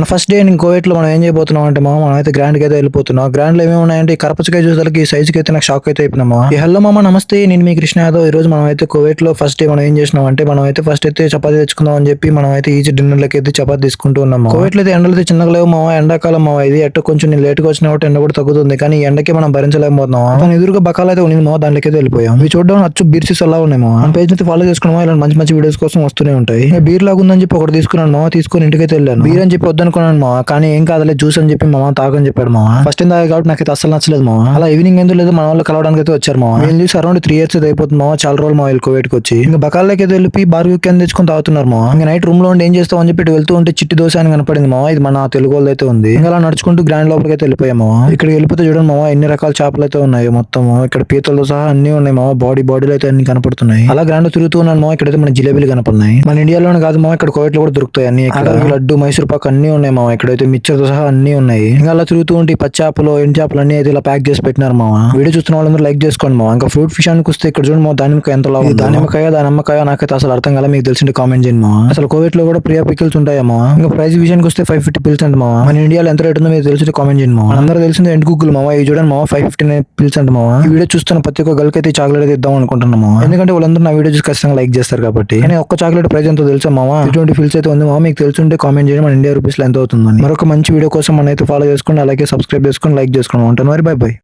మన first day నేను కోవిట్లో మనం ఏం చేయబోతున్నాం అంటే మనం అయితే గ్రాండ్ కి అయితే వెళ్ళిపోతున్నాం. గ్రాండ్ లో ఏమేమి ఉన్నాయంటే ఈ కరపచ్చకాయ చూసేసరికి ఈ సైజుకి అయితే నాకు షాక్ అయితే అయిపోయినామా. ఈ హలో మామ నమస్తే, నేను మీ కృష్ణ యాదవ్. ఈ రోజు మనం అయితే కోవిట్ లో ఫస్ట్ డే మనం ఏం చేసినాం అంటే మనం అయితే ఫస్ట్ అయితే చపాతీ తెచ్చుకుందాం అని చెప్పి మనం అయితే ఈజీ డిన్నర్ లకి అయితే చపాతీ తీసుకుంటూ ఉన్నాం. కోవిట్ లో అయితే ఎండలు అయితే చిన్నగా లేవు మామ, ఎండాకాలం మామ. ఇది ఎట్టు కొంచెం నేను లేట్ గా వచ్చిన కాబట్టి ఎండ కూడా తగ్గుతుంది, కానీ ఈ ఎండకి మనం భరించలేకపోతున్నాం. దాని ఎదురుగా బకాలు అయితే ఉంది మామ, దాంట్లోకి అయితే వెళ్ళిపోయాం. ఇవి చూడడం అచ్చు బీర్సీస్ అలా ఉన్నాయి మామ. మన పేజ్ అయితే ఫాలో చేసుకున్నాం, ఇలాంటి మంచి మంచి వీడియోస్ కోసం వస్తూనే ఉంటాయి. బీర్ లాగా ఉందని చెప్పి ఒకటి తీసుకున్నాను మామ, తీసుకుని ఇంటికి అయితే వెళ్ళాను. బీర్ అని చెప్పి వద్దనుకున్నాను మామ, కానీ ఏం కాదులే జ్యూస్ అని చెప్పి మామ తాగని చెప్పాడు మామ. ఫస్ట్ టైం తాగా కాబట్టి నాకైతే అసలు నచ్చలేదు మామ. అలా ఈవినింగ్ ఎందుకు లేదు మన వాళ్ళు కలవడానికి అయితే వచ్చారు మామ. వీళ్ళు చూసి అరౌండ్ 3 years అయితే అయిపోతుంది మామ. చాలా రోజులు మా వీళ్ళు కోవిడ్కి వచ్చి ఇంకా బకాలకి అయితే వెళ్ళి బార్బీ కింద తెచ్చుకొని తాగుతున్నారు మామ. ఇంకా నైట్ రూమ్ లో ఉండి ఏం చేస్తాం అని చెప్పి వెళ్తూ ఉంటే చిట్టి దోశ అని కనపడింది మామ. ఇది మన తెలుగు వాళ్ళు అయితే ఉంది. ఇంకా అలా నడుచుకుంటూ గ్రాండ్ లోపలికి అయితే వెళ్ళిపోయాం మామ. ఇక్కడ వెళ్ళిపోతే చూడండి మామ, ఎన్ని రకాల చేపలు అయితే ఉన్నాయి మొత్తం. ఇక్కడ పీతలతో సహా అన్ని ఉన్నాయి మామ. బాడీలో అయితే అన్ని కనపడుతున్నాయి. అలా గ్రాండ్ తిరుగుతూ ఉన్నాను మామ. ఇక్కడైతే మన జిలేబీలు కనపడుతున్నాయి. మన ఇండియాలోనే కాదు మామ, ఇక్కడ కోవిట్ లో కూడా దొరుకుతాయి అన్ని. ఇక్కడ లడ్డు, మైసూర్ పాక్ అన్ని ఉన్నాయి మామ. ఇక్కడైతే మిక్చర్ తో సహా అన్ని ఉన్నాయి. ఇంకా అలా తిరుగుతూ ఉంటే పచ్చి చేపలు, ఎండు చేపలు అన్ని అయితే ఇలా ప్యాక్ చేసి పెట్టినారు మామ. వీడియో చూస్తున్న వాళ్ళందరూ లైక్ చేసుకోండి మామ. ఇంకా ఫ్రూట్ ఫిష్ అని వస్తే ఇక్కడ చూడండి మామ, దానిమ్మకాయ ఎంత లావు. దానిమ్మకాయ నాకైతే అసలు అర్థం కాలే. మీకు తెలిసింటే కామెంట్ చేయండి మామ. అసలు కోవిట్ లో కూడా ప్రియా పికిల్స్ ఉంటాయా మామ. ఇంకా ప్రైస్ విషయానికి వస్తే 550 పిల్స్ అంట మామ. మన ఇండియాలో ఎంత రేట్ ఉందో మీకు తెలిసింటే కామెంట్ చేయండి మామ. అందరూ తెలిసిందే ఎండు కుక్కులు మామ. ఇవి చూడండి మామ, 559 పిల్స్ అంట మామ. ఈ వీడియో చూస్తున్న ప్రతి ఒక్క గర్ల్ కి అయితే చాక్లెట్ అయితే ఇద్దాం అనుకుంటున్నాం మామ. ఎందుకంటే వాళ్ళందరూ నా వీడియో చూసి ఖచ్చితంగా లైక్ చేస్తారు కాబట్టి. కానీ ఒక్క చాక్లెట్ ప్రైస్ ఎంతో తెలుసా మామ, 20 ఫిల్స్ అయితే ఉంది మామ. మీకు తెలుసుంటే కామెంట్ చేయండి మన ఇండియా రూపీస్ లో ఎంత అవుతుందని. మరొక మంచి వీడియో కోసం మనం అయితే ఫాలో చేసుకోండి, అలాగే సబ్స్క్రైబ్ చేసుకొని లైక్ చేసుకోండి. ఉంటాను మరి, బై బై.